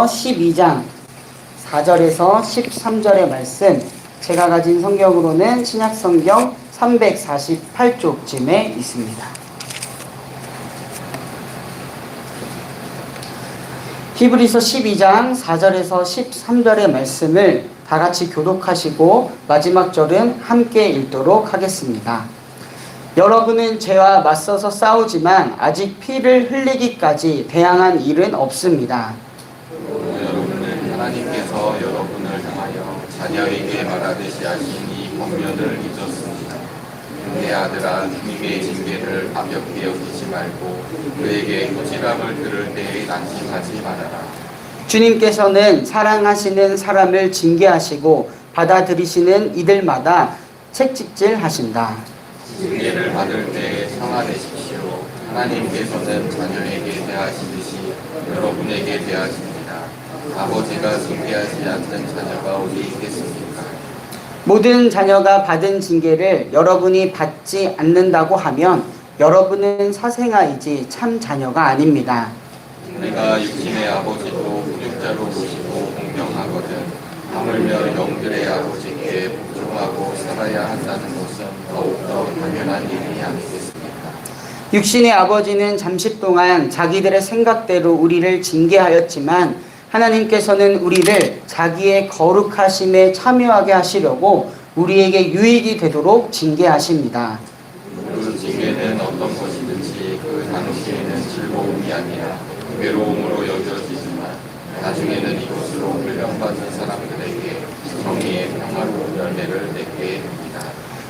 12장 4절에서 13절의 말씀, 제가 가진 성경으로는 신약성경 348쪽쯤에 있습니다. 히브리서 12장 4절에서 13절의 말씀을 다 같이 교독하시고 마지막 절은 함께 읽도록 하겠습니다. 여러분은 죄와 맞서서 싸우지만 아직 피를 흘리기까지 대항한 일은 없습니다. 여러분은 하나님께서 여러분을 향하여 자녀에게 말하듯이 하신 이 권면을 잊었습니다. 내 아들아, 주님의 징계를 가볍게 여기지 말고 그에게 효지람을 들을 때에 난심하지 말아라. 주님께서는 사랑하시는 사람을 징계하시고 받아들이시는 이들마다 책찍질하신다. 징계를 받을 때에 청하내십시오. 하나님께서는 자녀에게 대하시듯이 여러분에게 대하십니다. 아버지가 징계하지 않는 자녀가 어디 있겠습니까? 모든 자녀가 받은 징계를 여러분이 받지 않는다고 하면 여러분은 사생아이지 참 자녀가 아닙니다. 우리가 육신의 아버지도 훈육자로 보시고 공경하거든 하물며 영들의 아버지께 복종하고 살아야 한다는 것은 더욱더 당연한 일이 아니겠습니까? 육신의 아버지는 잠시 동안 자기들의 생각대로 우리를 징계하였지만 하나님께서는 우리를 자기의 거룩하심에 참여하게 하시려고 우리에게 유익이 되도록 징계하십니다. 그 징계는 어떤 것이든지 그 당시에는 즐거움이 아니라 괴로움으로 여겨지지만 나중에는 이것으로 훈련받는 사람들에게 정의의 평화로운 열매를 맺게 됩니다.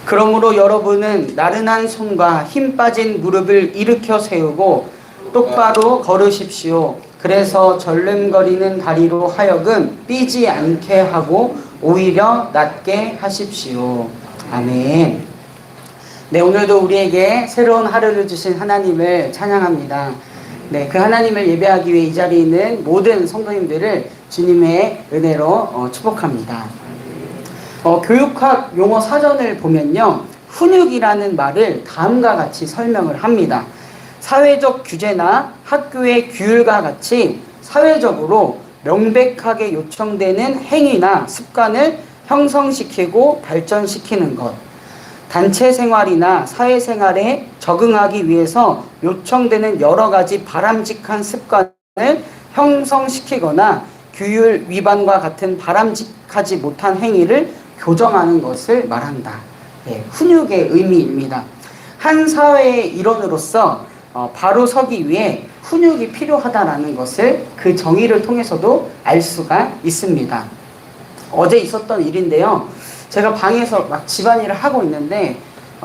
그러므로 여러분은 나른한 손과 힘 빠진 무릎을 일으켜 세우고 똑바로 걸으십시오. 그래서 절름거리는 다리로 하여금 삐지 않게 하고 오히려 낫게 하십시오. 아멘. 네, 오늘도 우리에게 새로운 하루를 주신 하나님을 찬양합니다. 네, 그 하나님을 예배하기 위해 이 자리에 있는 모든 성도님들을 주님의 은혜로 축복합니다. 교육학 용어 사전을 보면요, 훈육이라는 말을 다음과 같이 설명을 합니다. 사회적 규제나 학교의 규율과 같이 사회적으로 명백하게 요청되는 행위나 습관을 형성시키고 발전시키는 것, 단체 생활이나 사회생활에 적응하기 위해서 요청되는 여러 가지 바람직한 습관을 형성시키거나 규율 위반과 같은 바람직하지 못한 행위를 교정하는 것을 말한다. 네, 훈육의 의미입니다. 한 사회의 일원으로서 바로 서기 위해 훈육이 필요하다는 것을 그 정의를 통해서도 알 수가 있습니다. 어제 있었던 일인데요. 제가 방에서 막 집안일을 하고 있는데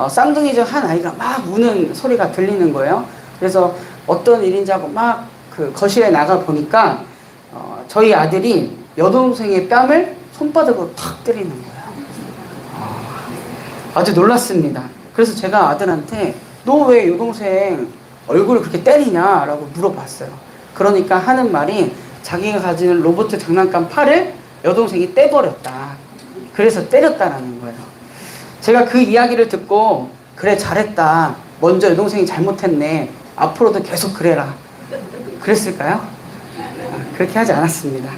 쌍둥이 중 한 아이가 막 우는 소리가 들리는 거예요. 그래서 어떤 일인지 하고 막 그 거실에 나가 보니까 저희 아들이 여동생의 뺨을 손바닥으로 탁 때리는 거예요. 아주 놀랐습니다. 그래서 제가 아들한테 너 왜 여동생 얼굴을 그렇게 때리냐 라고 물어봤어요. 그러니까 하는 말이 자기가 가지는 로봇 장난감 팔을 여동생이 떼버렸다. 그래서 때렸다라는 거예요. 제가 그 이야기를 듣고 그래 잘했다. 먼저 여동생이 잘못했네. 앞으로도 계속 그래라. 그랬을까요? 그렇게 하지 않았습니다.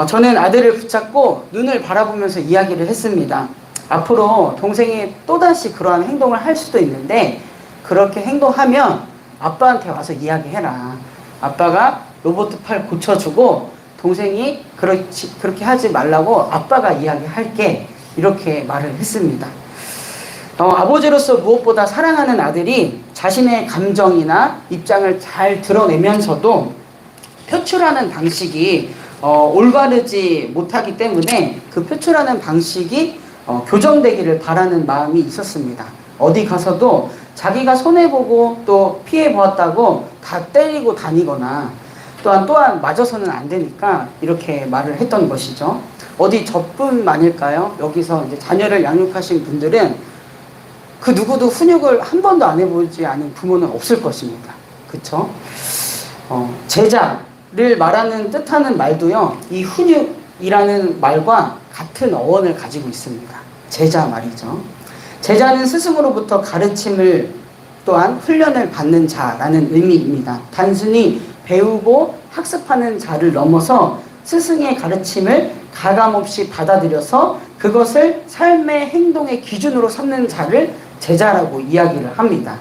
저는 아들을 붙잡고 눈을 바라보면서 이야기를 했습니다. 앞으로 동생이 또다시 그러한 행동을 할 수도 있는데 그렇게 행동하면 아빠한테 와서 이야기해라. 아빠가 로봇 팔 고쳐주고 동생이 그렇게 하지 말라고 아빠가 이야기할게. 이렇게 말을 했습니다. 아버지로서 무엇보다 사랑하는 아들이 자신의 감정이나 입장을 잘 드러내면서도 표출하는 방식이 올바르지 못하기 때문에 그 표출하는 방식이 교정되기를 바라는 마음이 있었습니다. 어디 가서도 자기가 손해보고 또 피해보았다고 다 때리고 다니거나 또한 맞아서는 안 되니까 이렇게 말을 했던 것이죠. 어디 저뿐만일까요? 여기서 이제 자녀를 양육하신 분들은 그 누구도 훈육을 한 번도 안 해보지 않은 부모는 없을 것입니다. 그쵸? 제자를 말하는 뜻하는 말도요, 이 훈육이라는 말과 같은 어원을 가지고 있습니다. 제자 말이죠. 제자는 스승으로부터 가르침을 또한 훈련을 받는 자라는 의미입니다. 단순히 배우고 학습하는 자를 넘어서 스승의 가르침을 가감없이 받아들여서 그것을 삶의 행동의 기준으로 삼는 자를 제자라고 이야기를 합니다.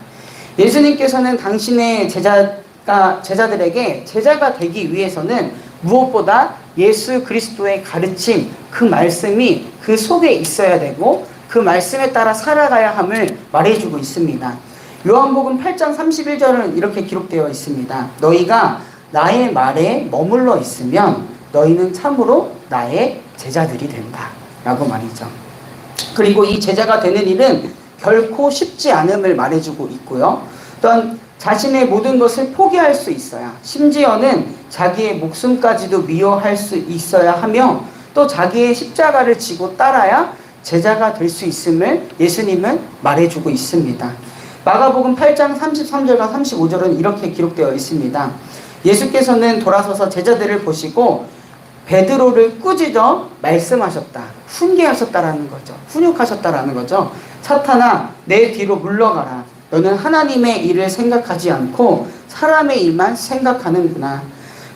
예수님께서는 당신의 제자들에게 제자가 되기 위해서는 무엇보다 예수 그리스도의 가르침, 그 말씀이 그 속에 있어야 되고 그 말씀에 따라 살아가야 함을 말해주고 있습니다. 요한복음 8장 31절은 이렇게 기록되어 있습니다. 너희가 나의 말에 머물러 있으면 너희는 참으로 나의 제자들이 된다 라고 말이죠. 그리고 이 제자가 되는 일은 결코 쉽지 않음을 말해주고 있고요. 또한 자신의 모든 것을 포기할 수 있어야, 심지어는 자기의 목숨까지도 미워할 수 있어야 하며 또 자기의 십자가를 지고 따라야 제자가 될 수 있음을 예수님은 말해주고 있습니다. 마가복음 8장 33절과 35절은 이렇게 기록되어 있습니다. 예수께서는 돌아서서 제자들을 보시고 베드로를 꾸짖어 말씀하셨다. 훈계하셨다라는 거죠. 훈육하셨다라는 거죠. 사탄아, 내 뒤로 물러가라. 너는 하나님의 일을 생각하지 않고 사람의 일만 생각하는구나.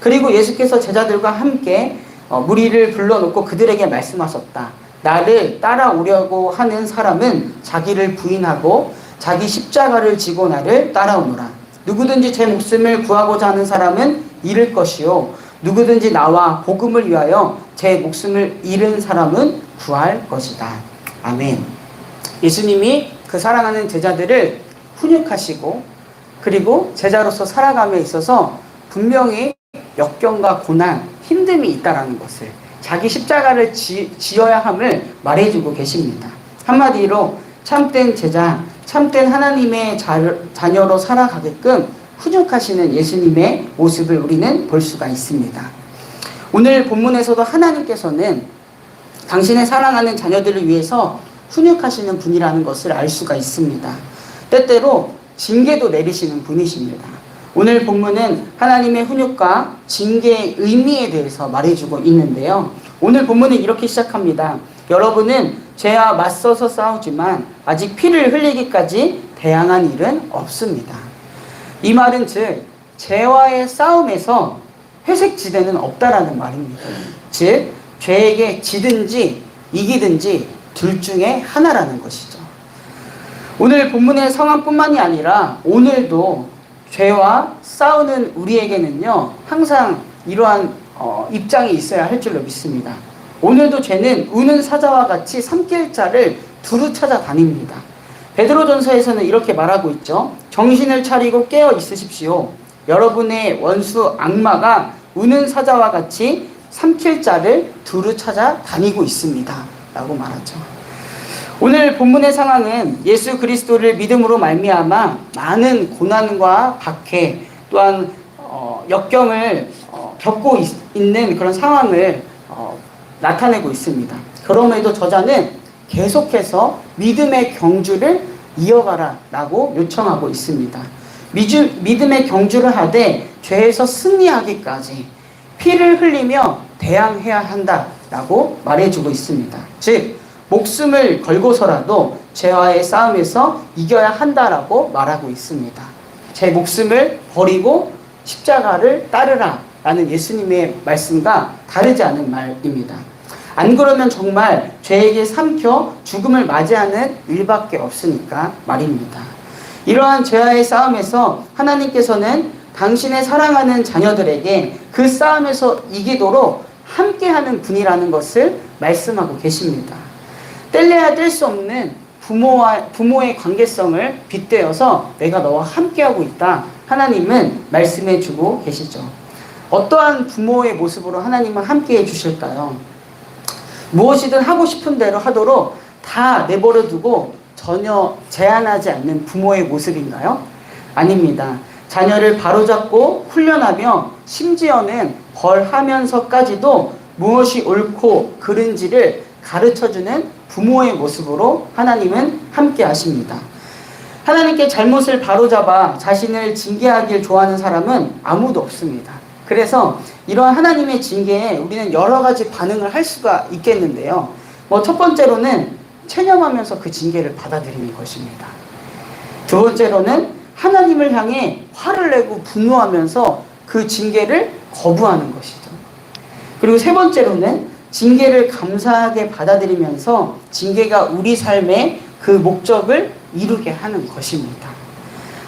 그리고 예수께서 제자들과 함께 무리를 불러놓고 그들에게 말씀하셨다. 나를 따라오려고 하는 사람은 자기를 부인하고 자기 십자가를 지고 나를 따라오노라. 누구든지 제 목숨을 구하고자 하는 사람은 잃을 것이요 누구든지 나와 복음을 위하여 제 목숨을 잃은 사람은 구할 것이다. 아멘. 예수님이 그 사랑하는 제자들을 훈육하시고 그리고 제자로서 살아감에 있어서 분명히 역경과 고난, 힘듦이 있다라는 것을, 자기 십자가를 지어야 함을 말해주고 계십니다. 한마디로 참된 제자, 참된 하나님의 자녀로 살아가게끔 훈육하시는 예수님의 모습을 우리는 볼 수가 있습니다. 오늘 본문에서도 하나님께서는 당신의 사랑하는 자녀들을 위해서 훈육하시는 분이라는 것을 알 수가 있습니다. 때때로 징계도 내리시는 분이십니다. 오늘 본문은 하나님의 훈육과 징계의 의미에 대해서 말해주고 있는데요. 오늘 본문은 이렇게 시작합니다. 여러분은 죄와 맞서서 싸우지만 아직 피를 흘리기까지 대항한 일은 없습니다. 이 말은 즉 죄와의 싸움에서 회색지대는 없다라는 말입니다. 즉 죄에게 지든지 이기든지 둘 중에 하나라는 것이죠. 오늘 본문의 상황뿐만이 아니라 오늘도 죄와 싸우는 우리에게는요 항상 이러한 입장이 있어야 할 줄로 믿습니다. 오늘도 죄는 우는 사자와 같이 삼킬 자를 두루 찾아다닙니다. 베드로전서에서는 이렇게 말하고 있죠. 정신을 차리고 깨어 있으십시오. 여러분의 원수 악마가 우는 사자와 같이 삼킬 자를 두루 찾아다니고 있습니다 라고 말하죠. 오늘 본문의 상황은 예수 그리스도를 믿음으로 말미암아 많은 고난과 박해 또한 역경을 겪고 있는 그런 상황을 나타내고 있습니다. 그럼에도 저자는 계속해서 믿음의 경주를 이어가라 라고 요청하고 있습니다. 믿음의 경주를 하되 죄에서 승리하기까지 피를 흘리며 대항해야 한다 라고 말해주고 있습니다. 즉 목숨을 걸고서라도 죄와의 싸움에서 이겨야 한다라고 말하고 있습니다. 제 목숨을 버리고 십자가를 따르라 라는 예수님의 말씀과 다르지 않은 말입니다. 안 그러면 정말 죄에게 삼켜 죽음을 맞이하는 일밖에 없으니까 말입니다. 이러한 죄와의 싸움에서 하나님께서는 당신의 사랑하는 자녀들에게 그 싸움에서 이기도록 함께하는 분이라는 것을 말씀하고 계십니다. 뗄래야 뗄 수 없는 부모의 관계성을 빗대어서 내가 너와 함께하고 있다. 하나님은 말씀해 주고 계시죠. 어떠한 부모의 모습으로 하나님은 함께해 주실까요? 무엇이든 하고 싶은 대로 하도록 다 내버려 두고 전혀 제한하지 않는 부모의 모습인가요? 아닙니다. 자녀를 바로잡고 훈련하며 심지어는 벌하면서까지도 무엇이 옳고 그른지를 가르쳐주는 부모의 모습으로 하나님은 함께 하십니다. 하나님께 잘못을 바로잡아 자신을 징계하길 좋아하는 사람은 아무도 없습니다. 그래서 이러한 하나님의 징계에 우리는 여러 가지 반응을 할 수가 있겠는데요. 첫 번째로는 체념하면서 그 징계를 받아들이는 것입니다. 두 번째로는 하나님을 향해 화를 내고 분노하면서 그 징계를 거부하는 것이죠. 그리고 세 번째로는 징계를 감사하게 받아들이면서 징계가 우리 삶의 그 목적을 이루게 하는 것입니다.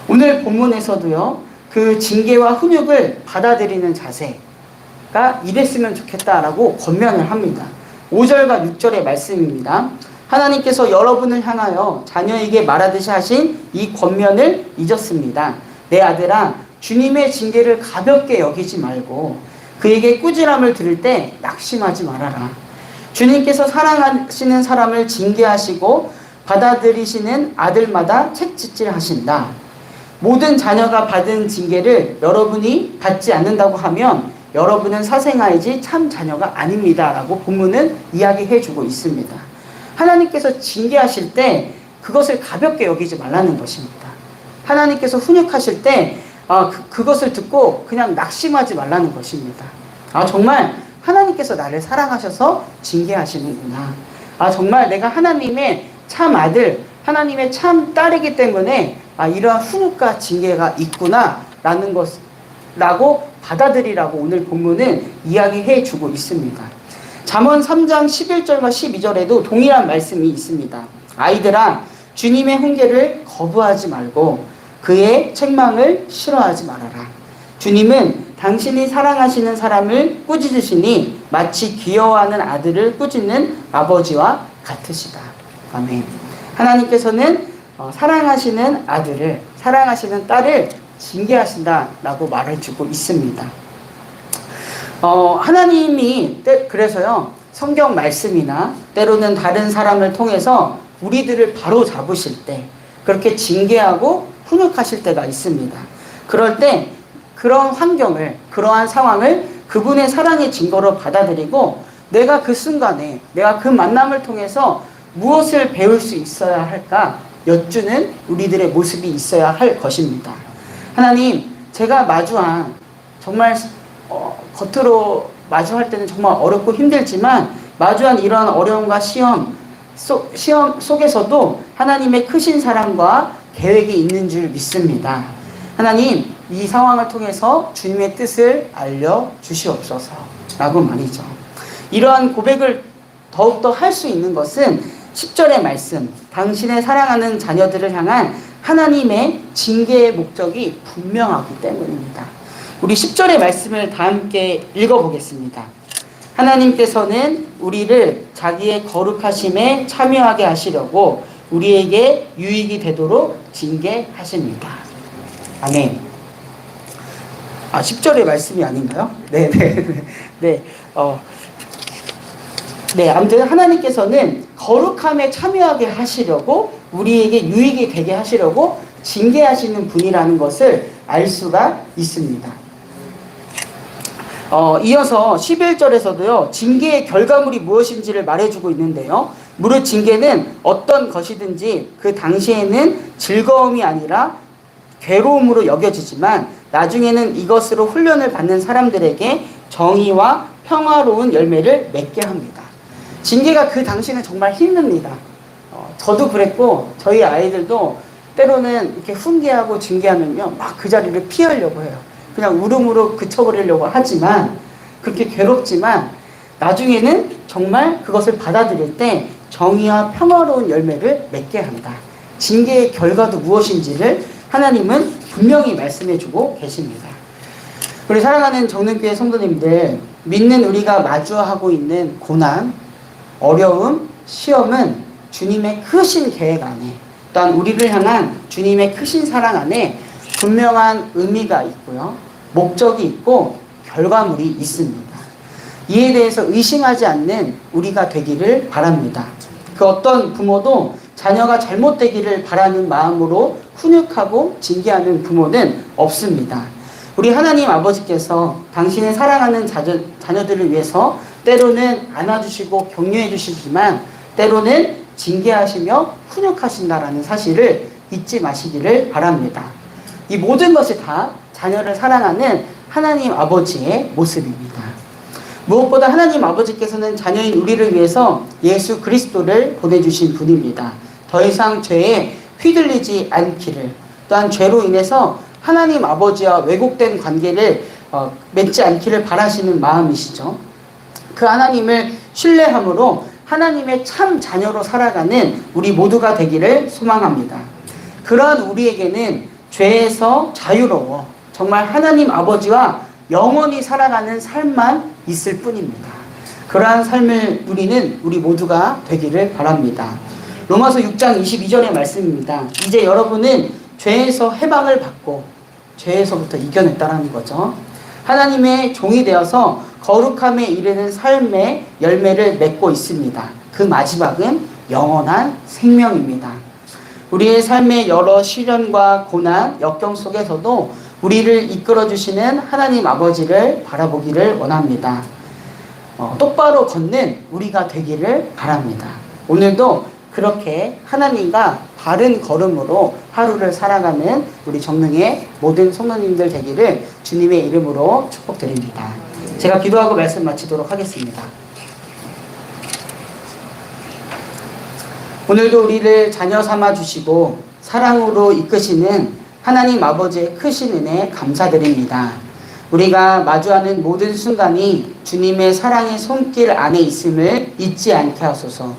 오늘 본문에서도요, 그 징계와 훈육을 받아들이는 자세가 이랬으면 좋겠다라고 권면을 합니다. 5절과 6절의 말씀입니다. 하나님께서 여러분을 향하여 자녀에게 말하듯이 하신 이 권면을 잊었습니다. 내 아들아, 주님의 징계를 가볍게 여기지 말고 그에게 꾸지람을 들을 때 낙심하지 말아라. 주님께서 사랑하시는 사람을 징계하시고 받아들이시는 아들마다 책짓질 하신다. 모든 자녀가 받은 징계를 여러분이 받지 않는다고 하면 여러분은 사생아이지 참 자녀가 아닙니다. 라고 본문은 이야기해주고 있습니다. 하나님께서 징계하실 때 그것을 가볍게 여기지 말라는 것입니다. 하나님께서 훈육하실 때 그것을 듣고 그냥 낙심하지 말라는 것입니다. 정말 하나님께서 나를 사랑하셔서 징계하시는구나. 정말 내가 하나님의 참 아들, 하나님의 참 딸이기 때문에 이러한 훈육과 징계가 있구나 라는 것라고 받아들이라고 오늘 본문은 이야기해 주고 있습니다. 잠언 3장 11절과 12절에도 동일한 말씀이 있습니다. 아이들아, 주님의 훈계를 거부하지 말고 그의 책망을 싫어하지 말아라. 주님은 당신이 사랑하시는 사람을 꾸짖으시니 마치 귀여워하는 아들을 꾸짖는 아버지와 같으시다. 아멘. 하나님께서는 사랑하시는 아들을, 사랑하시는 딸을 징계하신다라고 말을 주고 있습니다. 하나님이 그래서요, 성경 말씀이나 때로는 다른 사람을 통해서 우리들을 바로 잡으실 때 그렇게 징계하고 훈육하실 때가 있습니다. 그럴 때 그런 환경을, 그러한 상황을 그분의 사랑의 증거로 받아들이고 내가 그 순간에, 내가 그 만남을 통해서 무엇을 배울 수 있어야 할까 여쭈는 우리들의 모습이 있어야 할 것입니다. 하나님, 제가 마주한 정말 겉으로 마주할 때는 정말 어렵고 힘들지만 마주한 이러한 어려움과 시험 속에서도 하나님의 크신 사랑과 계획이 있는 줄 믿습니다. 하나님, 이 상황을 통해서 주님의 뜻을 알려주시옵소서 라고 말이죠. 이러한 고백을 더욱더 할 수 있는 것은 10절의 말씀, 당신의 사랑하는 자녀들을 향한 하나님의 징계의 목적이 분명하기 때문입니다. 우리 10절의 말씀을 다 함께 읽어보겠습니다. 하나님께서는 우리를 자기의 거룩하심에 참여하게 하시려고 우리에게 유익이 되도록 징계하십니다. 아멘. 10절의 말씀이 아닌가요? 네. 아무튼 하나님께서는 거룩함에 참여하게 하시려고 우리에게 유익이 되게 하시려고 징계하시는 분이라는 것을 알 수가 있습니다. 이어서 11절에서도요, 징계의 결과물이 무엇인지를 말해주고 있는데요. 무릇 징계는 어떤 것이든지 그 당시에는 즐거움이 아니라 괴로움으로 여겨지지만 나중에는 이것으로 훈련을 받는 사람들에게 정의와 평화로운 열매를 맺게 합니다. 징계가 그 당시에는 정말 힘듭니다. 저도 그랬고 저희 아이들도 때로는 이렇게 훈계하고 징계하면요, 막 그 자리를 피하려고 해요. 그냥 울음으로 그쳐버리려고 하지만, 그렇게 괴롭지만 나중에는 정말 그것을 받아들일 때 정의와 평화로운 열매를 맺게 한다. 징계의 결과도 무엇인지를 하나님은 분명히 말씀해주고 계십니다. 우리 사랑하는 정릉교회 성도님들, 믿는 우리가 마주하고 있는 고난, 어려움, 시험은 주님의 크신 계획 안에, 또한 우리를 향한 주님의 크신 사랑 안에 분명한 의미가 있고요, 목적이 있고 결과물이 있습니다. 이에 대해서 의심하지 않는 우리가 되기를 바랍니다. 그 어떤 부모도 자녀가 잘못되기를 바라는 마음으로 훈육하고 징계하는 부모는 없습니다. 우리 하나님 아버지께서 당신의 사랑하는 자녀들을 위해서 때로는 안아주시고 격려해 주시지만 때로는 징계하시며 훈육하신다라는 사실을 잊지 마시기를 바랍니다. 이 모든 것이 다 자녀를 사랑하는 하나님 아버지의 모습입니다. 무엇보다 하나님 아버지께서는 자녀인 우리를 위해서 예수 그리스도를 보내주신 분입니다. 더 이상 죄에 휘둘리지 않기를, 또한 죄로 인해서 하나님 아버지와 왜곡된 관계를 맺지 않기를 바라시는 마음이시죠. 그 하나님을 신뢰함으로 하나님의 참 자녀로 살아가는 우리 모두가 되기를 소망합니다. 그러한 우리에게는 죄에서 자유로워 정말 하나님 아버지와 영원히 살아가는 삶만 있을 뿐입니다. 그러한 삶을 누리는 우리 모두가 되기를 바랍니다. 로마서 6장 22절의 말씀입니다. 이제 여러분은 죄에서 해방을 받고 죄에서부터 이겨냈다라는 거죠. 하나님의 종이 되어서 거룩함에 이르는 삶의 열매를 맺고 있습니다. 그 마지막은 영원한 생명입니다. 우리의 삶의 여러 시련과 고난, 역경 속에서도 우리를 이끌어주시는 하나님 아버지를 바라보기를 원합니다. 똑바로 걷는 우리가 되기를 바랍니다. 오늘도 그렇게 하나님과 바른 걸음으로 하루를 살아가는 우리 정릉의 모든 성도님들 되기를 주님의 이름으로 축복드립니다. 제가 기도하고 말씀 마치도록 하겠습니다. 오늘도 우리를 자녀 삼아 주시고 사랑으로 이끄시는 하나님 아버지의 크신 은혜 감사드립니다. 우리가 마주하는 모든 순간이 주님의 사랑의 손길 안에 있음을 잊지 않게 하소서.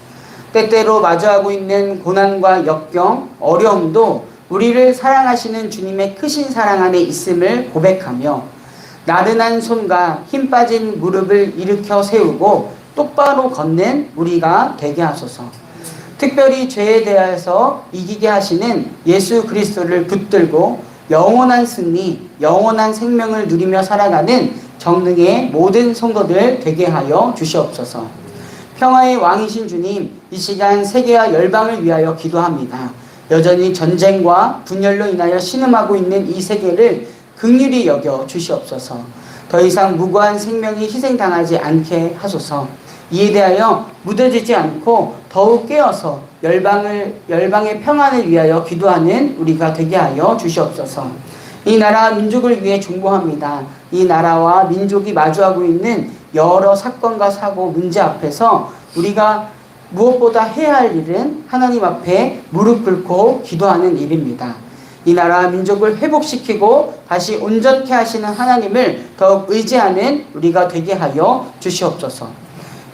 때때로 마주하고 있는 고난과 역경, 어려움도 우리를 사랑하시는 주님의 크신 사랑 안에 있음을 고백하며 나른한 손과 힘 빠진 무릎을 일으켜 세우고 똑바로 걷는 우리가 되게 하소서. 특별히 죄에 대해서 이기게 하시는 예수 그리스도를 붙들고 영원한 승리, 영원한 생명을 누리며 살아가는 정릉의 모든 성도들 되게 하여 주시옵소서. 평화의 왕이신 주님, 이 시간 세계와 열방을 위하여 기도합니다. 여전히 전쟁과 분열로 인하여 신음하고 있는 이 세계를 긍휼히 여겨 주시옵소서. 더 이상 무고한 생명이 희생당하지 않게 하소서. 이에 대하여 무뎌지지 않고 더욱 깨어서 열방의 평안을 위하여 기도하는 우리가 되게 하여 주시옵소서. 이 나라 민족을 위해 중보합니다. 이 나라와 민족이 마주하고 있는 여러 사건과 사고 문제 앞에서 우리가 무엇보다 해야 할 일은 하나님 앞에 무릎 꿇고 기도하는 일입니다. 이 나라 민족을 회복시키고 다시 온전케 하시는 하나님을 더욱 의지하는 우리가 되게 하여 주시옵소서.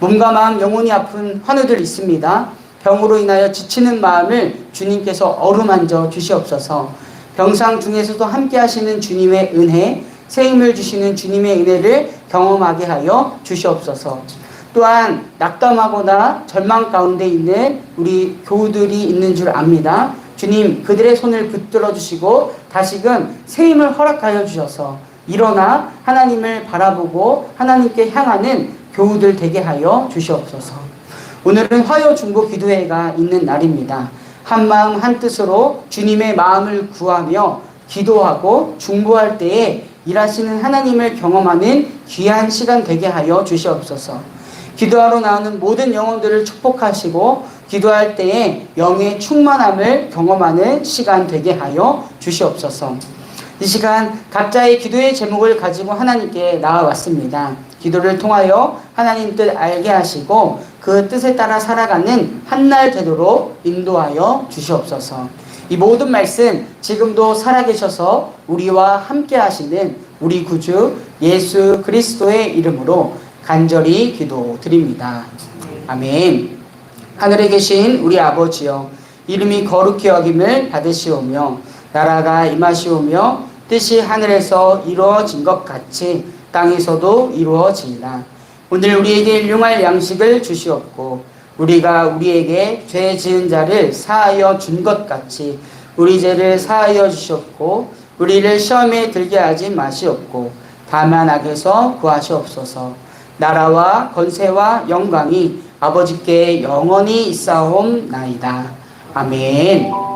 몸과 마음 영혼이 아픈 환우들 있습니다. 병으로 인하여 지치는 마음을 주님께서 어루만져 주시옵소서. 병상 중에서도 함께 하시는 주님의 은혜, 새 힘을 주시는 주님의 은혜를 경험하게 하여 주시옵소서. 또한 낙담하거나 절망 가운데 있는 우리 교우들이 있는 줄 압니다. 주님, 그들의 손을 붙들어 주시고 다시금 새 힘을 허락하여 주셔서 일어나 하나님을 바라보고 하나님께 향하는 교우들 되게 하여 주시옵소서. 오늘은 화요 중보 기도회가 있는 날입니다. 한 마음 한 뜻으로 주님의 마음을 구하며 기도하고 중보할 때에 일하시는 하나님을 경험하는 귀한 시간 되게 하여 주시옵소서. 기도하러 나오는 모든 영혼들을 축복하시고 기도할 때에 영의 충만함을 경험하는 시간 되게 하여 주시옵소서. 이 시간 각자의 기도의 제목을 가지고 하나님께 나아왔습니다. 기도를 통하여 하나님 뜻 알게 하시고 그 뜻에 따라 살아가는 한날 되도록 인도하여 주시옵소서. 이 모든 말씀 지금도 살아계셔서 우리와 함께 하시는 우리 구주 예수 그리스도의 이름으로 간절히 기도드립니다. 아멘. 하늘에 계신 우리 아버지여, 이름이 거룩히 여김을 받으시오며 나라가 임하시오며 뜻이 하늘에서 이루어진 것 같이 땅에서도 이루어지이다. 오늘 우리에게 일용할 양식을 주시옵고 우리가 우리에게 죄 지은 자를 사하여 준 것 같이 우리 죄를 사하여 주시옵고 우리를 시험에 들게 하지 마시옵고 다만 악에서 구하시옵소서. 나라와 권세와 영광이 아버지께 영원히 있사옵나이다. 아멘.